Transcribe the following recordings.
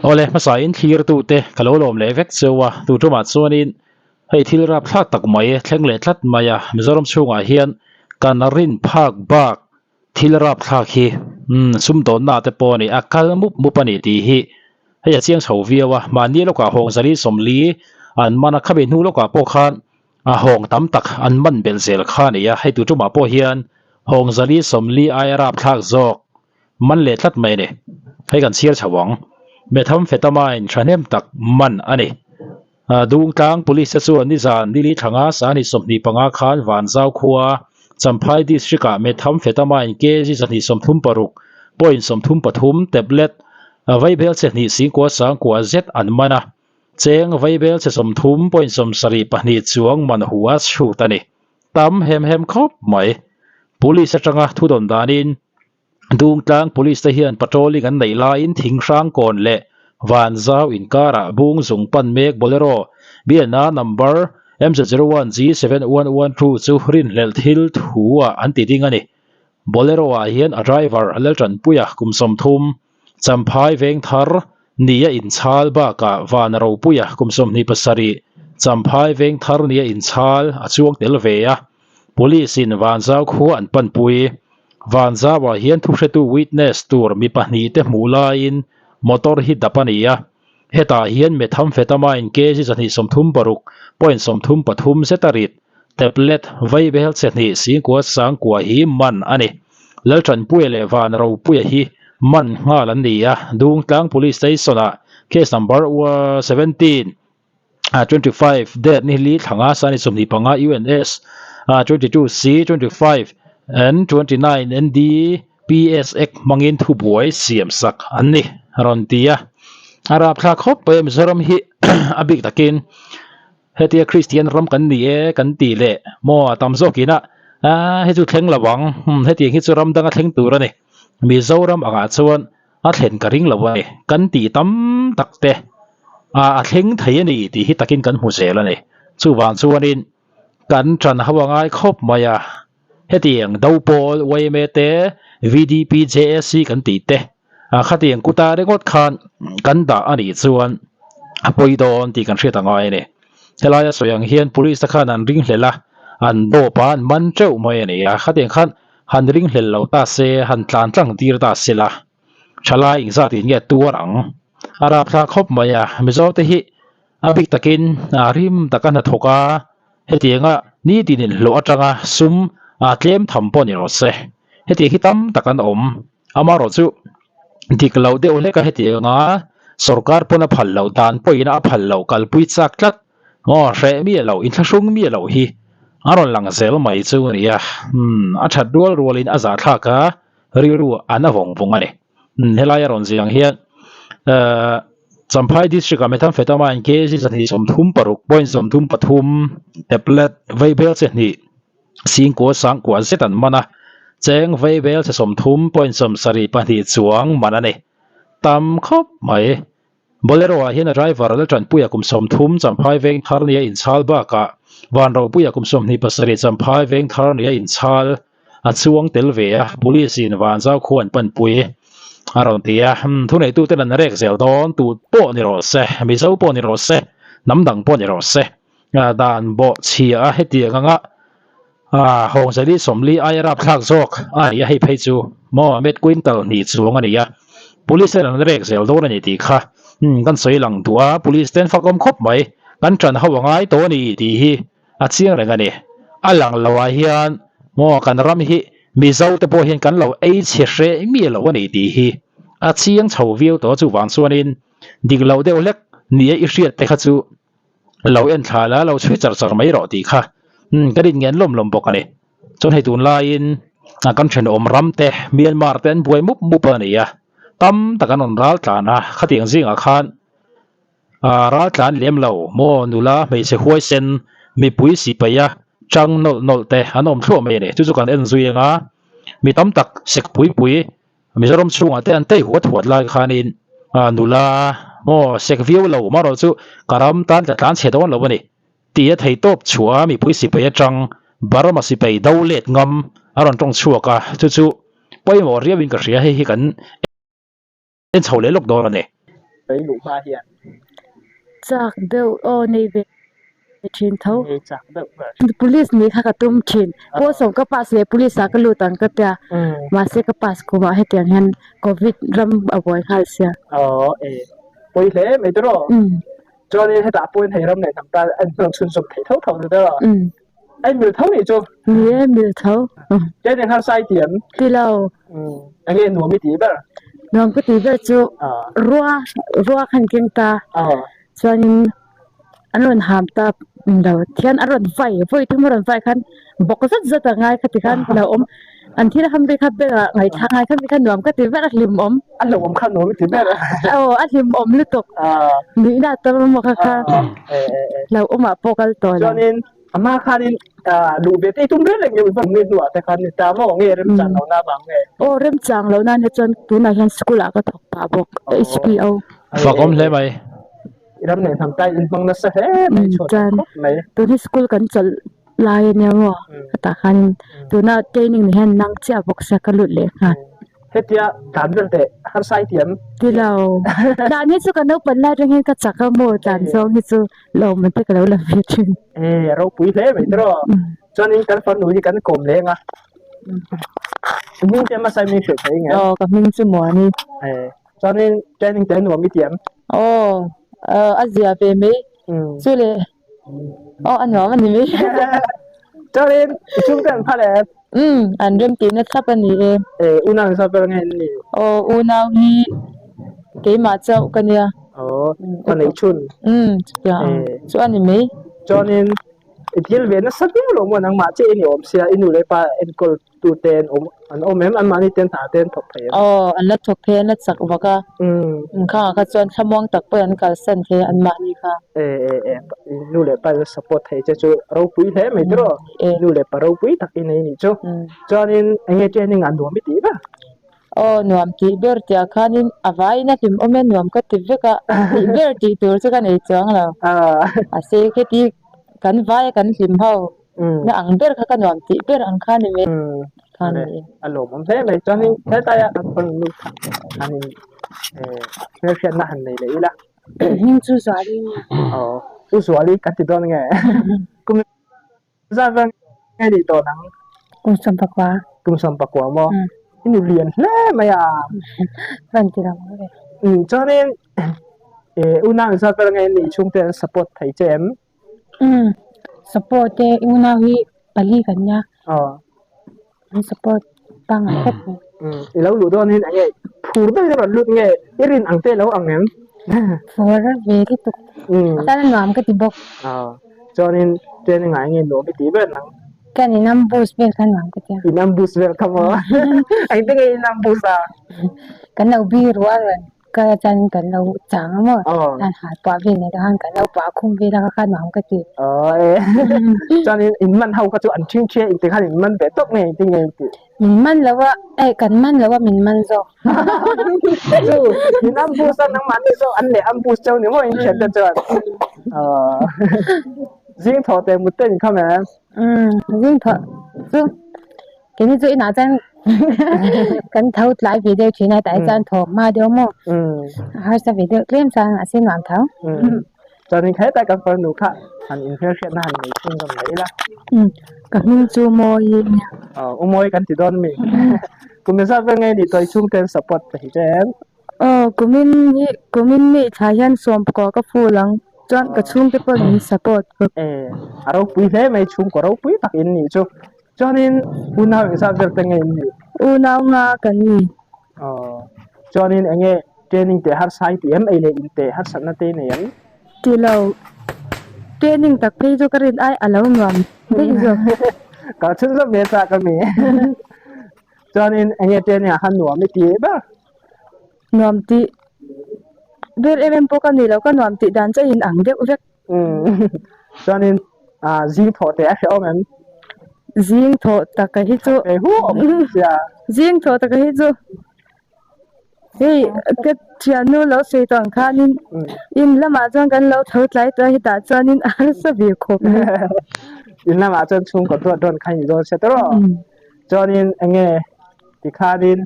ole masain thlir tu te kalolom le vek chewa tu tuma chuanin hei thil rap thlat tak mai thleng le thlat maya mizoram chunga hian kanarin phak bak thil rap thak hi sum don na te pawni akal mup ani ti hi hei a chiang chho viawa mani loka hong zari somli an mana khabe nu loka po khan a hong tam tak an man bel zel kha ni ya hei tu tuma po hian hong zari somli ai rap thak zok man le thlat mai ne hei kan chiar chawang methamphetamine thanem tak man ani dung tlang police chu ani zan dili thanga sa ni somni panga khan van zau khuwa champhai district a methamphetamine kg zani somthum paruk point somthum pathum tablet vaibel che ni singkwa sangkwa z an mana cheng vaibel che somthum point som sari pahni chuang man huwa chu tani tam hem khop mai police atanga thudon danin dung tlang police te hian patrolling an nei la in thing sang kon le van zau in kara bung zung pan mek bolero biana number MZ01G7112 chu rin lel thil thuwa an ti ding ani bolero a hian a driver aleltran puya kumsom thum champhai veng thar nia in chhal ba ka van ro puya kumsom ni pasari champhai veng thar nia in chhal a chuang tel ve a police in van zau khu an pan pui van zawa hian thu hretu witness tur mi pahni te hmula in motor hi dapania heta hian methamphetamine kg zani somthum baruk point somthum pathum setarit tablet vaibel cheni singkwa sangkwa hi man ani laltran puele van ro puya hi man ngal an nia dung tlang police station a case number 17 25 det ni li thanga sani somni panga UNS 22C 25 and 29 ND PSX mangin thu buai siam sak anni rontia arab thla khop pe mizoram hi abik takin hetia christian ram kan ni e kan ti le mo tamzo kina he chu thleng lawang hetia hi chu ram danga thleng turani mizoram anga chuan a thlen ka ring lawai kan ti tam takte a thleng thei ani ti hi takin kan hmu zelani chu wang chuanin kan tran hawangai khop maya hetiang dopol waimete VDP JSC kan ti te khatiang kuta rengot khan kan da ani chuan apoidon ti kan hriat angai ne helaya soyang hian police ta khan an ring hlela an do pan man treu mai ani khatiang khan han ring hlel lo ta se han tlan tlang tir ta sila chala ingza ti nge tuarang ara phla khop maya mizo te hi abik takin rim takana thoka hetianga ni tinin lo atanga sum tlem thampo ni ro se heti hitam takan om amaro chu diklo de ole ka heti nga sarkar pona phallo dan poina phallo kalpui chak tlat ngo hre mi lo in thasung mi lo hi aron lang zel mai chu ria a that dual rolin aza thla ka riru anawong vungani helaya ron jiang hian champhai district a methamphetamine kg zani somthum paruk point somthum pathum tablet vaibel cheni singkwa sangkwa zetan mana cheng vaibel che somthum point som sari pahni chuang manani tam khop mai bolero a hian driver la tran puya kum somthum champhai veng thar nia in chhal ba ka van ro puya kum som ni pasari champhai veng thar nia in chhal a chuang tel ve a police in van zau khuan pan pui aron tia thu nei tu te lan rek zel don tu po ni ro se mi zo po ni ro se namdang po ni ro se dan bo chia a heti anga hong zali somli ai rap thak zok ai hei phei chu mo met quintal ni chuang ani ya police lan rek zel don ani ti kha kan soi lang tua police ten fakom khop mai kan tran hawangai to ni ti hi a chiang reng ani alang lawa hian mo kan ram hi mi zo te po hian kan lo ei che hre mi lo ani ti hi a chiang chho viu to chu wang chuanin dinglo de olek ni e hriat te kha chu lo en thala lo chui char mai ro ti kha kadin ngen lom bok ani chon hei tun lain kan then om ram te Myanmar ten buai mup ani ya tam takan on ral tlana khatiang zinga khan ral tlan lem lo mo nula mei se huai sen mi pui si paya chang nol te anom thlo mai ne chu kan en zuinga mi tam tak sek pui mizoram chunga te an te huat lai khanin nula mo sek view lo maro chu karam tan tlan chedon lo ani tia thei top chua mi pui si paya chang barama si pai daulet ngam aron tong chuaka chu poimo riawin ka ria hi kan en chole lok dor ani ไปหลูมาเฮีย จากเบลโอในเวทีนเท่า นี่จากเด็กแบบ police ni kha katum thin ko som ka pas le police ka lu tan ka pya ma se ka pas ko ma hetiang han covid ram avoid hal sia อ๋อปุยเล่ไม่ตรอจอนี่ให้ตาปุยให้รำไหนทำตาอันนั้นชุนสมเท่าเลยตรอไอ้มิวเท่านี่จู ni mi thau เจ๊ยังทำไซเตียน ti lo อันนี้หนูไม่ตีบ้าง nong ka ti ba chu ruwa khan king ta chuanin anon ham ta do thian aron vai voi thum ron vai khan bok zat zat ngai khati khan la om an thira kham be kha be ngai tha ngai kham be khan nuam ka ti ba lim om อันเราผมขั้นหนูไม่ตีบ้าง a lim om lu tok ni na ta mo kha kha la om a pokal to จอ la นี่อาม่าคันดูเบตี้ตุ้มเรื่องอย่างแบบนี้ดูแต่คันตามมองเงี้ยเริ่มจันเอาหน้าบังเงี้ย o rem chang lo na ne chon tu na hian school a ka thok pa bok HPO fakom hle mai รำไหนทำใจอินฟังนั่นสิไม่ชดไม่ tu ni school kan chal lai ne mo ta khan tu na training ni han nang cha bok sa ka lut le khan เฮ็ดยาการเรื่องแต่ฮันไซเตียน ti lo da ni chu kan no pan la reng ka cha ka mo chan so ni chu lo man te ka lo la vi chin เราปุ๋ยเล่ไม่ตรอจนนี้กันฟันหนูยี่กันกลมเล้งอ่ะนี่จะมาใส่มีเฉยๆไง ka min chu mo ni จนนี้เจนิงเจนหนูมีเตียน azia pe me chu le an no man ni me จนนี้ช่วงเดือนพะแล an rem ti na thap aniอุณหภูมิเป็นไงนี่ u na hi ke ma chau ka nia คนไหนชุน ya chu ani me จนนี้ที่เวียนสักนิดลงมานังมาเจนี่อมเสียอินูเลยป่ะเอ็นกอลตูเตนอมแม่อันมานี่เตนหาเตนถกเพียน an la thok phe na chak waka kha ka chuan thamong tak pe an kal san the an ma ni kha นูเลยป่ะสปอร์ตให้เจ้าจูเราปุยแท้ไม่ตรอนูเลยป่ะเราปุยตักอินนี่จูจนนี้ไอ้เจนี่งานดูไม่ดีป่ะ nuam ti ber tia khanin avai na kim omen nuam ka ti veka ti ber ti tur chu kan ei chang lo a se ke ti kan vai kan hlim ho na ang ber kha kan nuam ti ber ang khan ni me khan ni อารมณ์มันแท้เลยจนนี้แท้ตายอ่ะคนลูกอันนี้เพื่อนน่ะหันเลยเลยละ ning chu sa ri อุสวาลีกันติดตอนไงกุมซาฟังไงดีตอนนั้น kum sam pakwa กุมสัมปะกวามออินูเรียนแล้ไม่อ่ะ ban ti ram le จนนี้อุณาซาฟังไงนี่ช่วงเดือนสปอร์ตไทยเจม support te una hi pali kan nya อ๋อ support tang a het แล้วหลุดตอนนี้ไงผูดได้แบบหลุดไงอิรินอังเต้แล้วอังเงี้ย for very to ta na nuam ka ti bok อ๋อจนนี้เจนไงเงี้ยหนูไปตีเบิ้ลนัง kan ni nam bus ber kan nuam ka tia inambus welcome I think inambus kan lau bi ruwa ran ka chan kan lau chang mo an ha pa vi ne da han kan lau pa khum vi da ka nuam ka ti cho nên in man hau ka chu an thing che in te khan in man be tok ne ting ne ti min man la wa ai kan man la wa min man zo chu inambus nang man so an le ambus chau ni mo in chen da chuan riêng thọ te mu te ni kha ma riêng thọ chu cái này tôi nói rằng cần thâu lại video chuyện này tại sao thọ mà điều mà hay sao video clip sang là xin làm thấu cho nên thấy tại các phần nụ khác hành infection là hành mình không cầm lấy啦các mình chú môi môi cần thì đón mình cũng mình sao với ngay thì tôi chung tên support thì cho em của mình này thay hiện xóm có cái phụ lăng chọn cái chung cái phần support à đâu quý thế mày chung có đâu quý tắc in nhỉ chú cho nên unao sao việc tên ngay nhỉ unao nga cái gì cho nên anh nghe training để hát sai thì em ấy lên để hát sẵn tên này em thì lâu training tập khi cho cái riêng ai ở lâu ngầm bây giờ có chút rất biết ra cái gì cho nên anh nghe training hát nuông mới tiếc ba nuông tí biết em bố cái gì đâu có nuông tí đàn cho hình ảnh đẹp rất cho nên riêng thọ để hiểu em riêng thọ ta cái hết chỗ riêng thọ ta cái hết chỗ cái chuyện nó lâu xây toàn khá nên in là mà trong cái lâu thấu lại tới đã cho nên ăn sẽ bị khổ in là mà trong chung có tuột đòn khai rồi sẽ đó cho nên anh nghe thì khá nên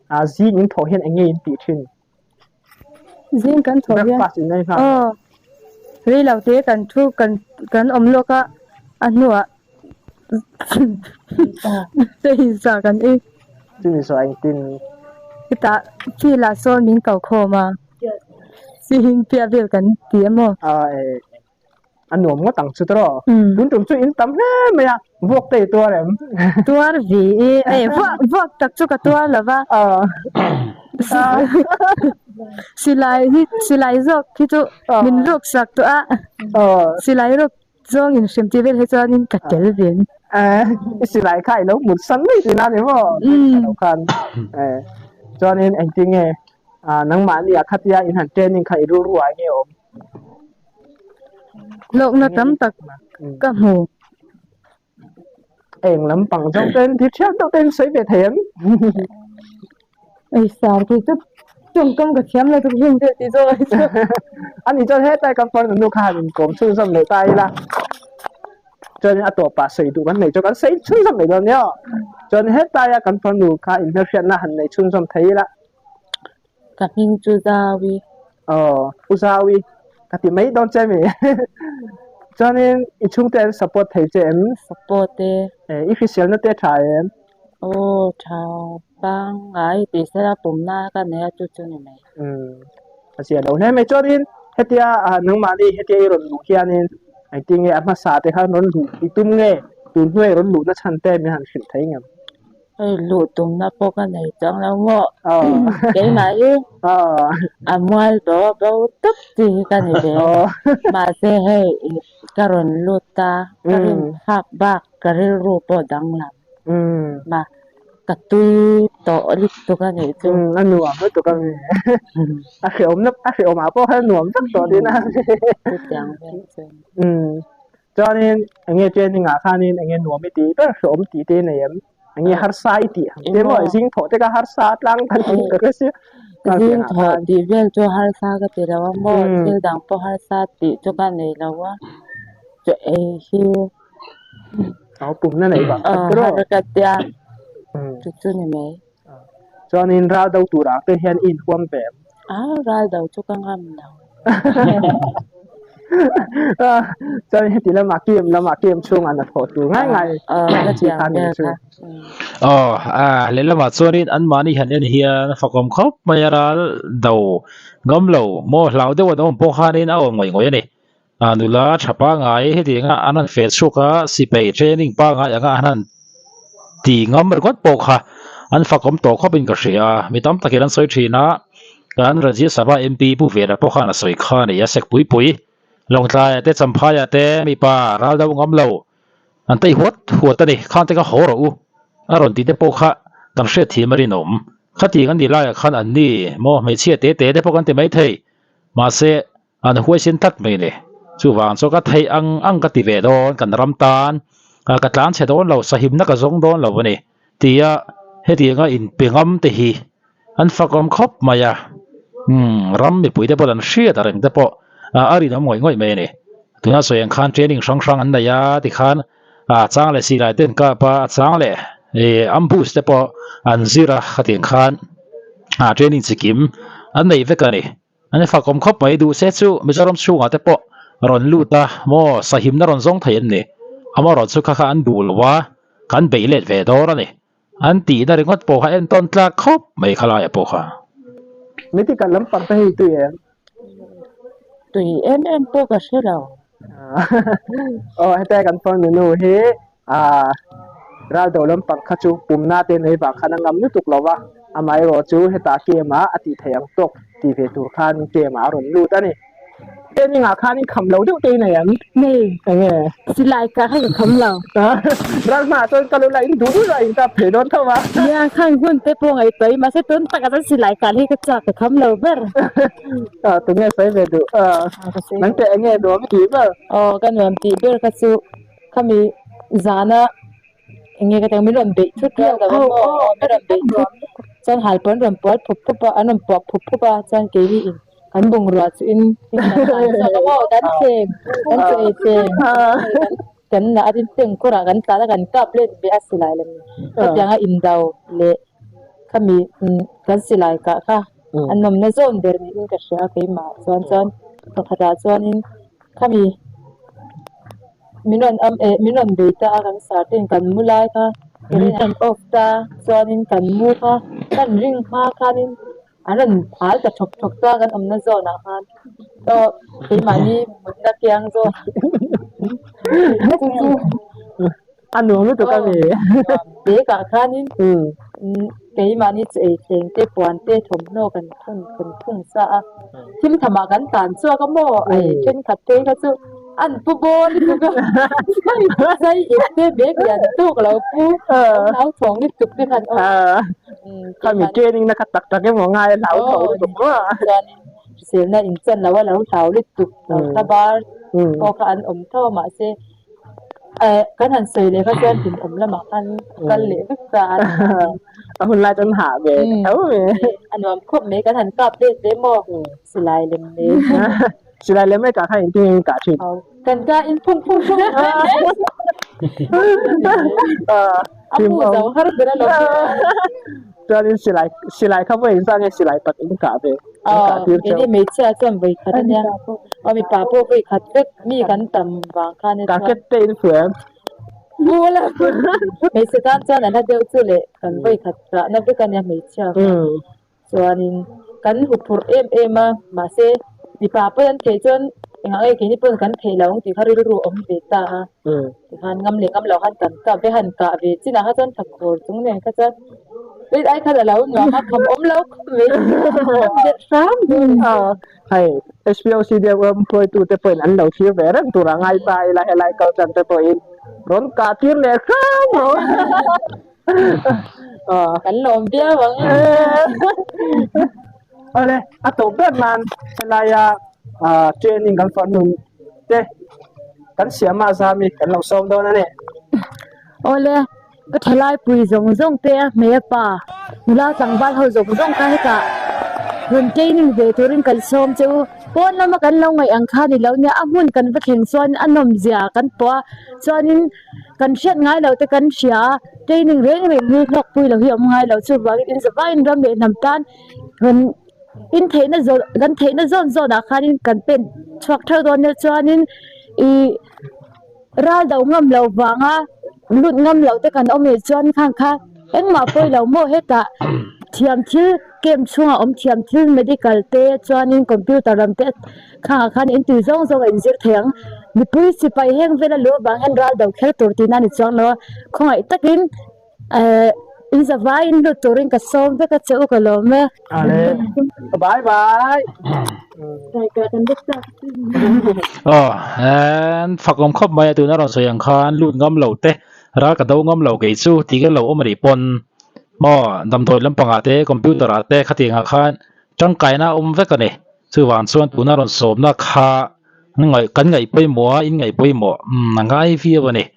riêng những thọ hiện anh nghe in bị thuyền riêng cần thổi viên rồi lâu thế cần thu cần lô cả anh nữa đây sao cần đi chứ mình sợ anh tin kita khi là số mình cầu khô mà xin phía việc cần tiền mà anh nuông có tặng chút đó đúng trong chút in tấm hết mày à vuốt tay tua đấy tua vì vuốt tập chút cái tua là ba silai rồi khi chỗ mình rút sạc tua silai rút rồi mình xem TV hay cho nên cắt cái gì silai khai nó một sắn đấy thì nào đấy mà đâu cần cho nên anh tin nghe nắng mát đi khát ya in hẳn training khai ru anh nghe ôm lộc nó tấm tật cả hồ em lắm bằng trong tên tiếp theo đầu tên xây về thèm ấy sao thì chút chung công cái thèm là thực hiện được thì rồi anh đi cho hết tay cầm phone nó khai mình cũng chưa xong lấy tay là cho nên tổ bà xây đủ cái này cho cái xây chưa xong lấy đâu nhá cho nên hết tay cầm phone nó khai internet là hẳn này chưa xong thấy là cả hình Uzawi Uzawi cái gì mấy đón chơi mình cho nên chúng ta support thấy cho em support official nó tới trái em chào bang ai bị sẽ là bùm na cái này chút chút này à đâu này mấy cho nên hết tia nông mà đi hết tia rồi lũ kia nên anh tin nghe mà sao thì hắn nó lũ tụm nghe tụm nghe rồi lũ nó chăn tem mình hẳn thấy nghe lũ tụm nó có cái này chẳng là ngọ cái mà mua đó bao tất gì cái này đấy mà sẽ hay cái rồi lũ ta cái hạt bạc cái rồi bao đắng lắm mà cái túi to lịch to cái này chứ anh nuông hết to cái này khi ôm áo có hơi nuông rất to đi na cho nên anh nghe trên thì ngã khăn nên anh nghe nuông mấy tí rất là ôm tí tên này em anh nghe hát sai tí thế mà riêng thọ thế cái hát sai lang thân cái gì riêng thọ thì về cho hát sai cái gì đó mà riêng đằng po hát sai tí cho cái này là quá cho ấy hiu bùm nó này bảo cái tia chút này mấy cho nên ra đầu tủ đá cái hand in quan vẻ ra đầu cho con ngâm đầu cho nên thì là mà kiếm chung anh thọ tủ ngay ngay nó chỉ ăn được chứ lên là mà cho nên anh mà đi hand in here phải cầm khóc mà ra đầu ngâm lẩu mua lẩu đâu mà đâu bỏ hand in ngồi ngồi này nụ lá chapa ngay hết thì anh Facebook á si page training pa ngay anh thì ngắm được quát bọc ha anh phát công tổ khó bên cái gì mi tâm ta kia anh soi chi na anh rồi chỉ saba MP bu về là bọc ha là soi khan này sek pui long tai te champhai te mi pa ral đâu ngắm lâu anh tay huat ta đi khan te cái hồ rồi rồi tí te bọc ha đang sẽ thì mà đi nôm khát thì anh đi lại khan anh đi mo mấy chia te bọc anh te mấy thầy mà sẽ anh huay xin tắt mấy này chú vàng cho cái thầy ăn cái tivi đó cần ram tan cái lán xe đó lâu sahim nó cái giống đó lâu này thì hết thì ngay in bình âm thì hi anh phát âm khóc mà ya ram mi bụi đấy bọn anh xia ta rằng đấy bọn ari nó ngồi mày này tụi nó xoay khăn training song anh này ya thì khăn trang lại xì lại tên cả ba trang lại boost đấy bọn anh zira khát tiền khăn training chỉ kiếm anh này với cái này anh phát âm khóc mày đủ xét chú bây giờ ram chú ngã đấy bọn rồi lụt ta mo sahim nó rồi giống thầy anh này ama rồi chú khá anh đủ là kan bị lệ về đó rồi này anh tí đã ngót bộ anh tôn ta khóc mấy khá lại bộ ha mấy cái lắm phần tay tụi em bộ cái gì đâu hay tay kan phần nữa he ra đầu lắm phần khá chú bùm na tên này và khả năng ngắm nước tục lâu wa amai rồi chú hay ta kia mà ati thầy ăn tục thì về tụ khan kia mà rồi lụt ta này tên như ngà khan khẩm lâu đâu tên này em nghe xin lại cả hai khẩm lâu ra mà tôi kalau lại đủ rồi ta phải đón thôi mà ya khan quân tế po ngày tới mà sẽ tuấn ta cái xin lại cả hai cái chợ cái khẩm lâu ver tôi nghe phải về được nắng tệ nghe đồ cái gì mà cái niệm tí ver cái su kami zana nghe cái tiếng mình làm bị chút kia cái mà mình làm bị chân hai bên làm bớt phụp anh làm phụp chân cái gì anh bùng ruột in kan kan na adin teng ko ra kan ta kan kap le be asilai le ka janga indau le kami kan silai ka อันนมน่ะโซนเดรนี่ก็เสียไปมาส่วนตกราส่วนนี้ข้ามีมินวนมินวนเบต้ากันสาธิตกันมุลายค่ะมินวนออฟตาส่วนนี้กันมูค่ะกันริงค่ะค่ะนี่อันนั้นพาจะชกตัวกันน่ะโซนนะคะก็ไปมานี่มันนักยังโซนอันนู้นตัวกันเลยเด็กอะค่ะนี่ไปมานี่เองเตปวนเตถมโนกันพุ่งซะที่มันทำกันตานซัวก็โม่เช่นขัดเตก็ซุอันปุโบนี่ก็ใส่อีกเตเบกยันตุกเราปูเอาสองนี่จุกด้วยกันข้ามีเจนิงนะครับตักยังมองง่ายเหลาโถถูกว่าเสียงน่ะอินเซนแล้วว่าเราเท้าลิตุกตะบาร์ก็ขันท่อมาเซกันหันสวยเลยก็เจนถึงละมากันเหลวกาคุณลายจนหาเบสอันนั้นครบเมกันหันกลับเดโมสไลด์เล่มนี้สไลด์เล่มไม่กะให้จริงกะชิดกันกะอินพุ่งทีมเราฮาร์ดเลยเราตอนนี้สไลด์เข้าไปอินซ่าเนี่ยสไลด์ปัดอินกะเบini mecha jam bai khatanya ami papo bai khatek mi kan tam wang khan ka ket te influence bola mecha kan chan ana deu chule kan bai khatra na be kan ya mecha so anin kan hupur ma se di papo yan ke chon ngai ke ni pon kan theilong ti khari ru om beta ha ti han ngam le ngam lo han kan ka be han ka be china ha chon thakor chung ne ka cha biết ai khai là lâu ngõ mắt không ốm lâu biết sớm hay SPLC dia employ tu te poin an lo thia ver tu ra ngai pai la helai kau chan te poin ron ka tir le kham cảnh lồm bia vẫn ale ato bet man helai training kan fon nun te kan siama zami kan lo som do na ne oleก็ทลายปุยจงเตะเมียป่าเวลาจังบ้านเขาจงกันให้กะคนเจนิ่งเดทุรินกันซ้อมเจ้าปนแล้วมากันเราไงอังคารนี่แล้วเนี่ยอาหุ่นกันไปแข่งส่วนอันนมเสียกันปัวส่วนนี้กันเชียดง่ายเราแต่กันเสียเจนิ่งเร่งมีนกปุยเราเหี่ยวง่ายเราสู้ว่าอินสบายอินรำเดน้ำตาลคนอินเทนโซกันเทนโซนอาคารนี้กันเป็นทรัคเตอร์ตัวนี้ส่วนนี้ราดเอางำเราวางอ่ะลุดงำเราแต่กันเอาเมจอนข้างเอ็งมาป่วยเราโม่เฮตะเทียมชื่อเกมช่วงเทียมชื่อ medical เตะจอนินคอมพิวเตอร์รำเตะข้างคันอินติซงอินเสียเถียงมีปุ้ยสิไปแห้งเวลาลัวบางอันราดเอาแค่ตัวที่นั่นอีกจังเนาะคงไอ้ตะกินอินสบายอินลุตัวริงกับซ้อมเพื่อกับเจ้าก็ลมเมื่อบายใส่กันดึกจ้ะฝักลมครบมาตัวนั้นเราสยังคานลุดงำเหล่าเตะรักกระโดงงำเหล่าเกยสู้ที่ก็เหล่าอมริปนมอดำถอยลำปังอาเตะคอมพิวเตอร์อาเตะขัดเองอาคารจังไก่น่าอมเวกันเนี่ยสื่อหวานส่วนตัวนั้นเราสมน่าคานั่งไงกันไงไปหมัวอินไงไปหมัวนั่งไงฟีวันนี้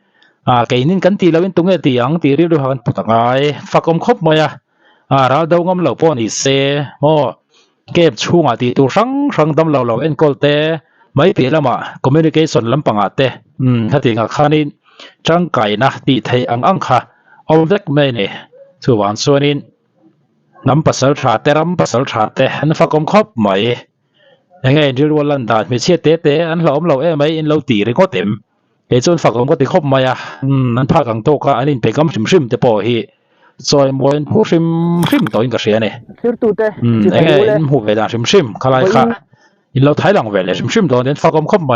เกยนินกันตีเราเป็นตรงเอตีอังตีเรียบร้อยกันต่างไงฝักลมครบมาเราเดางำเหล่าปนอีเซ่มอเก็บช่วงตีตัวรังดำเราเอ็นกอลเตะไม่เปลี่ยนละมาคอมมิวนิเคชันลำปังอาเตะขัดเองอาคารนี้จังไก่นะตีไทยอังค่ะเอาเด็กไม่เนี่ยส่วนส่วนนี้น้ำปัสสาวะเตะน้ำปัสสาวะเตะอันฝักอมครบไหมยังไงที่วันลันดาไม่เชี่ยเตะอันเราไม่อินเราตีเลยก็เต็มไอ้ส่วนฝักอมก็ตีครบไหมนั้นภาคกลางโตก็อันนี้เป็นกำชิมจะพอฮีส่วนมวยผู้ชิมตัวอินกับเสียเนี่ยยังไงหูเวลาชิมขลายค่ะอินเราไทยหลังเวลาชิมตัวนี้ฝักอมครบไหม